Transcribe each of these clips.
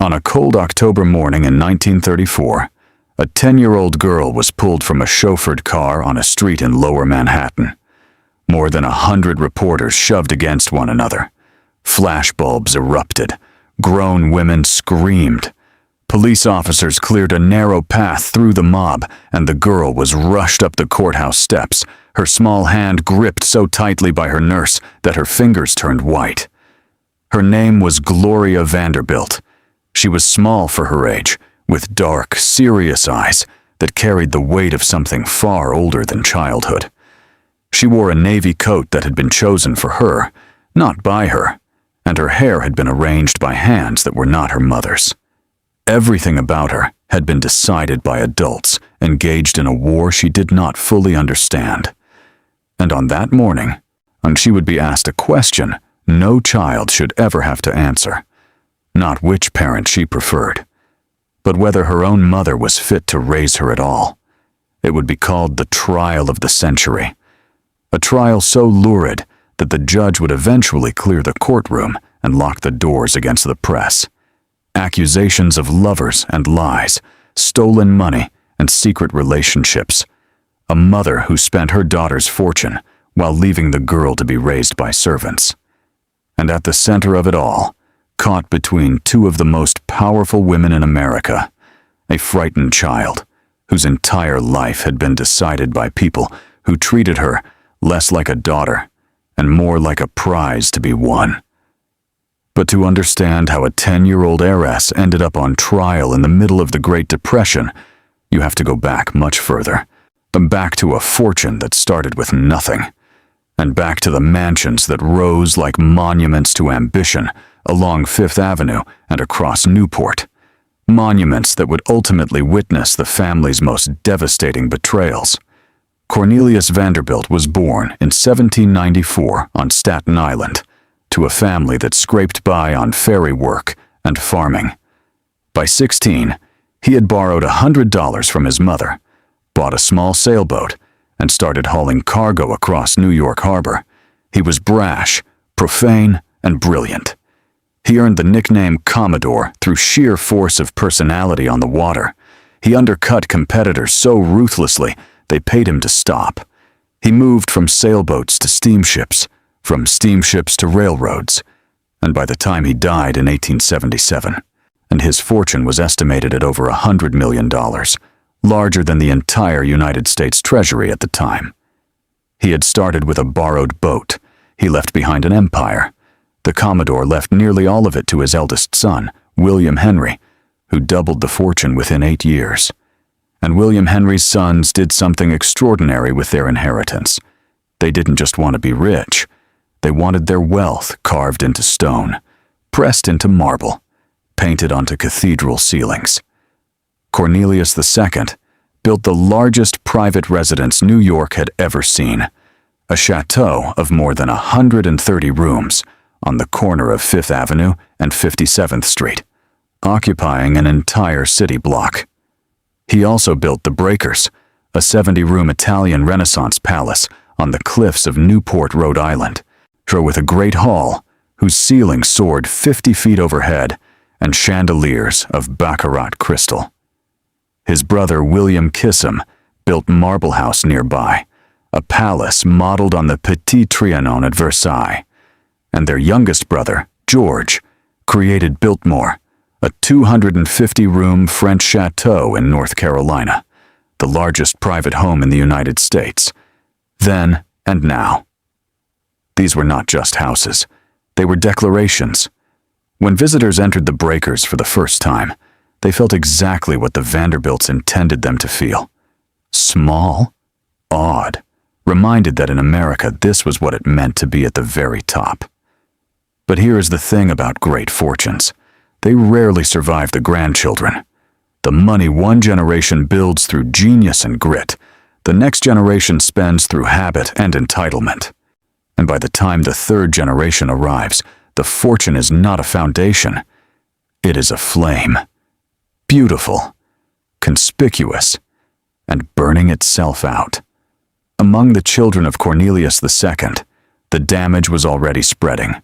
On a cold October morning in 1934, a 10-year-old girl was pulled from a chauffeured car on a street in Lower Manhattan. More than 100 reporters shoved against one another. Flashbulbs erupted. Grown women screamed. Police officers cleared a narrow path through the mob, and the girl was rushed up the courthouse steps, her small hand gripped so tightly by her nurse that her fingers turned white. Her name was Gloria Vanderbilt. She was small for her age, with dark, serious eyes that carried the weight of something far older than childhood. She wore a navy coat that had been chosen for her, not by her, and her hair had been arranged by hands that were not her mother's. Everything about her had been decided by adults engaged in a war she did not fully understand. And on that morning, when she would be asked a question no child should ever have to answer, not which parent she preferred, but whether her own mother was fit to raise her at all. It would be called the trial of the century. A trial so lurid that the judge would eventually clear the courtroom and lock the doors against the press. Accusations of lovers and lies, stolen money and secret relationships. A mother who spent her daughter's fortune while leaving the girl to be raised by servants. And at the center of it all, caught between two of the most powerful women in America, a frightened child whose entire life had been decided by people who treated her less like a daughter and more like a prize to be won. But to understand how a 10-year-old heiress ended up on trial in the middle of the Great Depression, you have to go back much further, back to a fortune that started with nothing, and back to the mansions that rose like monuments to ambition along Fifth Avenue and across Newport, monuments that would ultimately witness the family's most devastating betrayals. Cornelius Vanderbilt was born in 1794 on Staten Island, to a family that scraped by on ferry work and farming. By 16, he had borrowed $100 from his mother, bought a small sailboat, and started hauling cargo across New York Harbor. He was brash, profane, and brilliant. He earned the nickname Commodore through sheer force of personality on the water. He undercut competitors so ruthlessly they paid him to stop. He moved from sailboats to steamships, from steamships to railroads, and by the time he died in 1877, and his fortune was estimated at over $100 million, larger than the entire United States Treasury at the time. He had started with a borrowed boat. He left behind an empire. The Commodore left nearly all of it to his eldest son, William Henry, who doubled the fortune within 8 years. And William Henry's sons did something extraordinary with their inheritance. They didn't just want to be rich. They wanted their wealth carved into stone, pressed into marble, painted onto cathedral ceilings. Cornelius II built the largest private residence New York had ever seen, a chateau of more than 130 rooms on the corner of Fifth Avenue and 57th Street, occupying an entire city block. He also built the Breakers, a 70-room Italian Renaissance palace on the cliffs of Newport, Rhode Island, with a great hall whose ceiling soared 50 feet overhead and chandeliers of baccarat crystal. His brother William Kissam built Marble House nearby, a palace modeled on the Petit Trianon at Versailles, and their youngest brother, George, created Biltmore, a 250-room French chateau in North Carolina, the largest private home in the United States, then and now. These were not just houses, they were declarations. When visitors entered the Breakers for the first time, they felt exactly what the Vanderbilts intended them to feel. Small, awed, reminded that in America this was what it meant to be at the very top. But here is the thing about great fortunes. They rarely survive the grandchildren. The money one generation builds through genius and grit, the next generation spends through habit and entitlement. And by the time the third generation arrives, the fortune is not a foundation. It is a flame. Beautiful, conspicuous, and burning itself out. Among the children of Cornelius II, the damage was already spreading.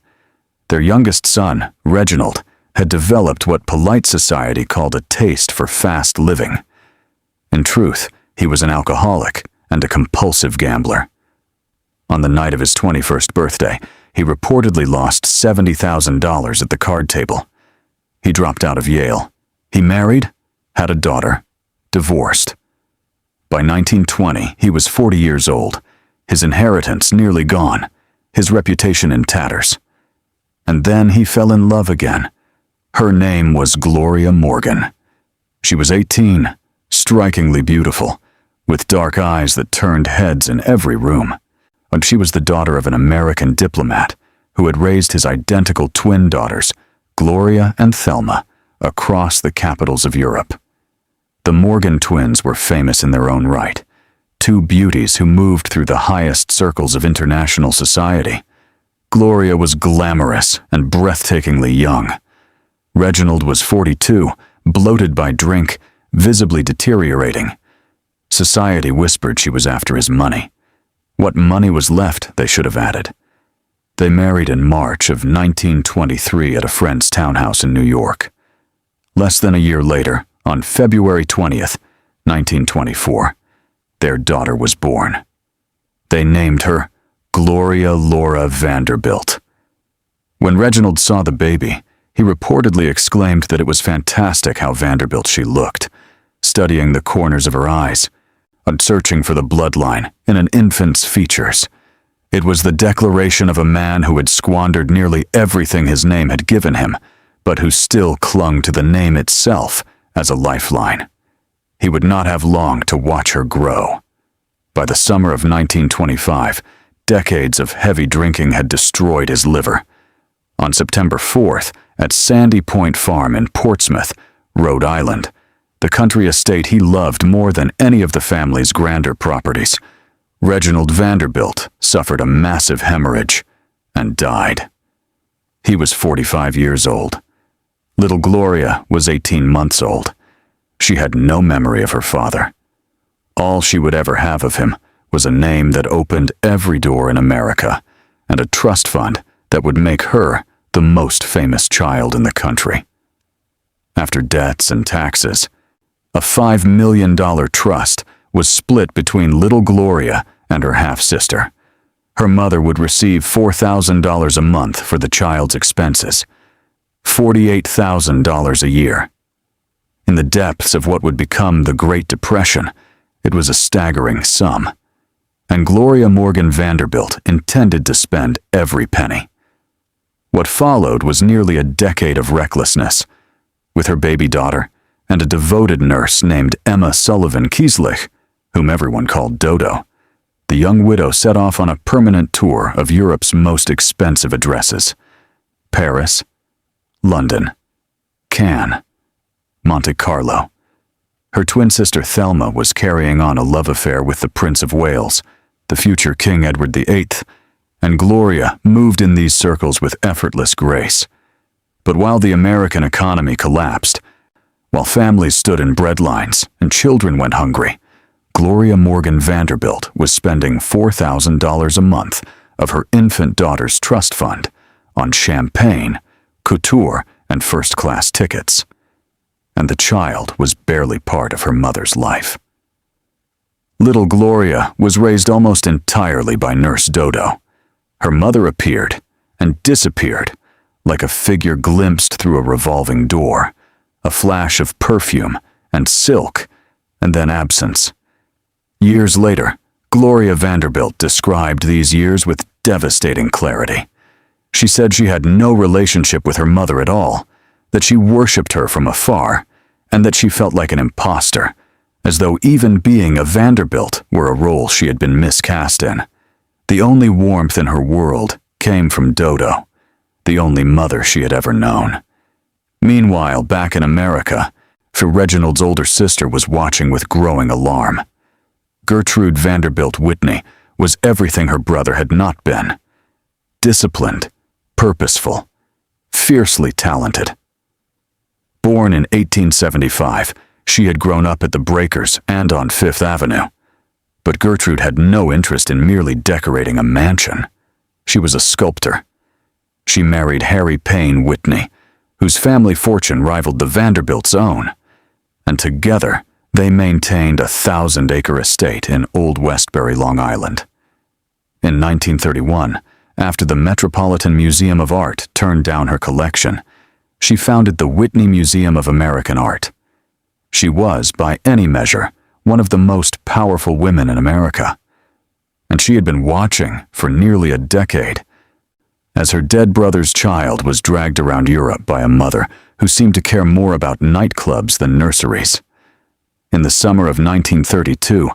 Their youngest son, Reginald, had developed what polite society called a taste for fast living. In truth, he was an alcoholic and a compulsive gambler. On the night of his 21st birthday, he reportedly lost $70,000 at the card table. He dropped out of Yale. He married, had a daughter, divorced. By 1920, he was 40 years old, his inheritance nearly gone, his reputation in tatters. And then he fell in love again. Her name was Gloria Morgan. She was 18, strikingly beautiful, with dark eyes that turned heads in every room. And she was the daughter of an American diplomat who had raised his identical twin daughters, Gloria and Thelma, across the capitals of Europe. The Morgan twins were famous in their own right, two beauties who moved through the highest circles of international society. Gloria was glamorous and breathtakingly young. Reginald was 42, bloated by drink, visibly deteriorating. Society whispered she was after his money. What money was left, they should have added. They married in March of 1923 at a friend's townhouse in New York. Less than a year later, on February 20th, 1924, their daughter was born. They named her Gloria Laura Vanderbilt. When Reginald saw the baby, he reportedly exclaimed that it was fantastic how Vanderbilt she looked, studying the corners of her eyes, and searching for the bloodline in an infant's features. It was the declaration of a man who had squandered nearly everything his name had given him, but who still clung to the name itself as a lifeline. He would not have long to watch her grow. By the summer of 1925, decades of heavy drinking had destroyed his liver. On September 4th, at Sandy Point Farm in Portsmouth, Rhode Island, the country estate he loved more than any of the family's grander properties, Reginald Vanderbilt suffered a massive hemorrhage and died. He was 45 years old. Little Gloria was 18 months old. She had no memory of her father. All she would ever have of him was a name that opened every door in America and a trust fund that would make her the most famous child in the country. After debts and taxes, a $5 million trust was split between little Gloria and her half-sister. Her mother would receive $4,000 a month for the child's expenses, $48,000 a year. In the depths of what would become the Great Depression, it was a staggering sum, and Gloria Morgan Vanderbilt intended to spend every penny. What followed was nearly a decade of recklessness. With her baby daughter and a devoted nurse named Emma Sullivan Kieslich, whom everyone called Dodo, the young widow set off on a permanent tour of Europe's most expensive addresses: Paris, London, Cannes, Monte Carlo. Her twin sister Thelma was carrying on a love affair with the Prince of Wales, the future King Edward VIII, and Gloria moved in these circles with effortless grace. But while the American economy collapsed, while families stood in breadlines and children went hungry, Gloria Morgan Vanderbilt was spending $4,000 a month of her infant daughter's trust fund on champagne, couture, and first-class tickets. And the child was barely part of her mother's life. Little Gloria was raised almost entirely by Nurse Dodo. Her mother appeared and disappeared like a figure glimpsed through a revolving door, a flash of perfume and silk, and then absence. Years later, Gloria Vanderbilt described these years with devastating clarity. She said she had no relationship with her mother at all, that she worshipped her from afar, and that she felt like an imposter, as though even being a Vanderbilt were a role she had been miscast in. The only warmth in her world came from Dodo, the only mother she had ever known. Meanwhile, back in America, Reginald's older sister was watching with growing alarm. Gertrude Vanderbilt Whitney was everything her brother had not been: disciplined, purposeful, fiercely talented. Born in 1875, she had grown up at the Breakers and on Fifth Avenue. But Gertrude had no interest in merely decorating a mansion. She was a sculptor. She married Harry Payne Whitney, whose family fortune rivaled the Vanderbilt's own, and together they maintained a 1,000-acre estate in Old Westbury, Long Island. In 1931, after the Metropolitan Museum of Art turned down her collection, she founded the Whitney Museum of American Art. She was, by any measure, one of the most powerful women in America. And she had been watching for nearly a decade as her dead brother's child was dragged around Europe by a mother who seemed to care more about nightclubs than nurseries. In the summer of 1932,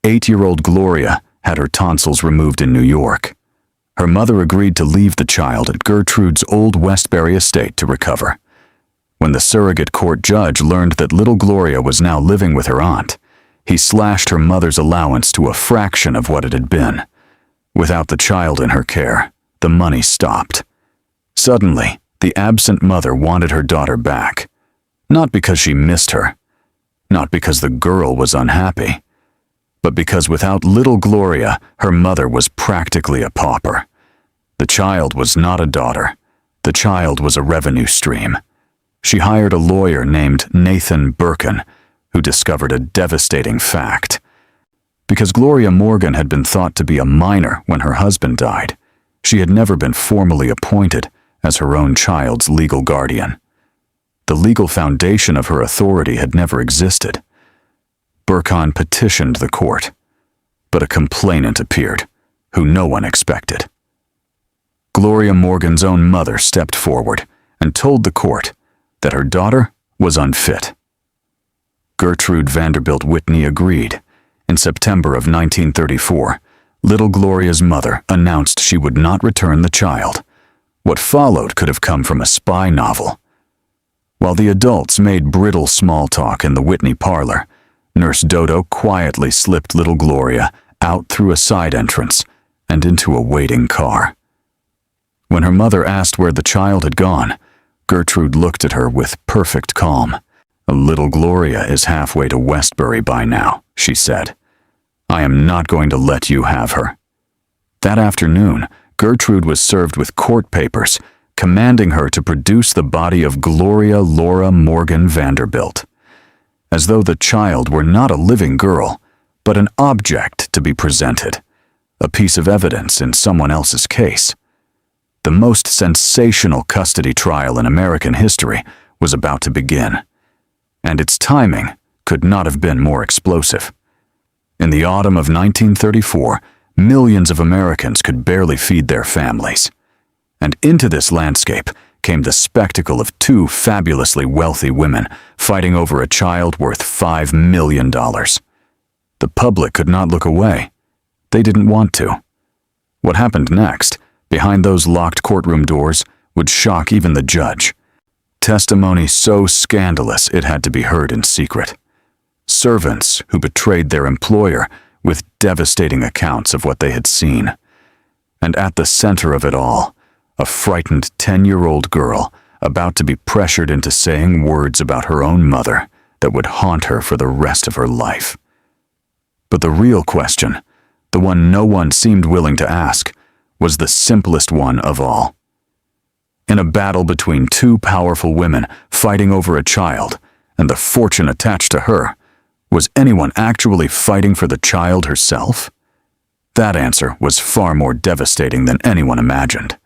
8-year-old Gloria had her tonsils removed in New York. Her mother agreed to leave the child at Gertrude's Old Westbury estate to recover. When the surrogate court judge learned that little Gloria was now living with her aunt, he slashed her mother's allowance to a fraction of what it had been. Without the child in her care, the money stopped. Suddenly, the absent mother wanted her daughter back, not because she missed her, not because the girl was unhappy, but because without little Gloria, her mother was practically a pauper. The child was not a daughter. The child was a revenue stream. She hired a lawyer named Nathan Birkin, who discovered a devastating fact. Because Gloria Morgan had been thought to be a minor when her husband died, she had never been formally appointed as her own child's legal guardian. The legal foundation of her authority had never existed. Birkin petitioned the court, but a complainant appeared, who no one expected. Gloria Morgan's own mother stepped forward and told the court that her daughter was unfit. Gertrude Vanderbilt Whitney agreed. In September of 1934, little Gloria's mother announced she would not return the child. What followed could have come from a spy novel. While the adults made brittle small talk in the Whitney parlor, Nurse Dodo quietly slipped little Gloria out through a side entrance and into a waiting car. When her mother asked where the child had gone, Gertrude looked at her with perfect calm. "Little Gloria is halfway to Westbury by now," she said. "I am not going to let you have her." That afternoon, Gertrude was served with court papers commanding her to produce the body of Gloria Laura Morgan Vanderbilt, as though the child were not a living girl, but an object to be presented, a piece of evidence in someone else's case. The most sensational custody trial in American history was about to begin, and its timing could not have been more explosive. In the autumn of 1934, millions of Americans could barely feed their families. And into this landscape came the spectacle of two fabulously wealthy women fighting over a child worth $5 million. The public could not look away. They didn't want to. What happened next, behind those locked courtroom doors, would shock even the judge. Testimony so scandalous it had to be heard in secret. Servants who betrayed their employer with devastating accounts of what they had seen. And at the center of it all, a frightened 10-year-old girl about to be pressured into saying words about her own mother that would haunt her for the rest of her life. But the real question, the one no one seemed willing to ask, was the simplest one of all. In a battle between two powerful women fighting over a child and the fortune attached to her, was anyone actually fighting for the child herself? That answer was far more devastating than anyone imagined.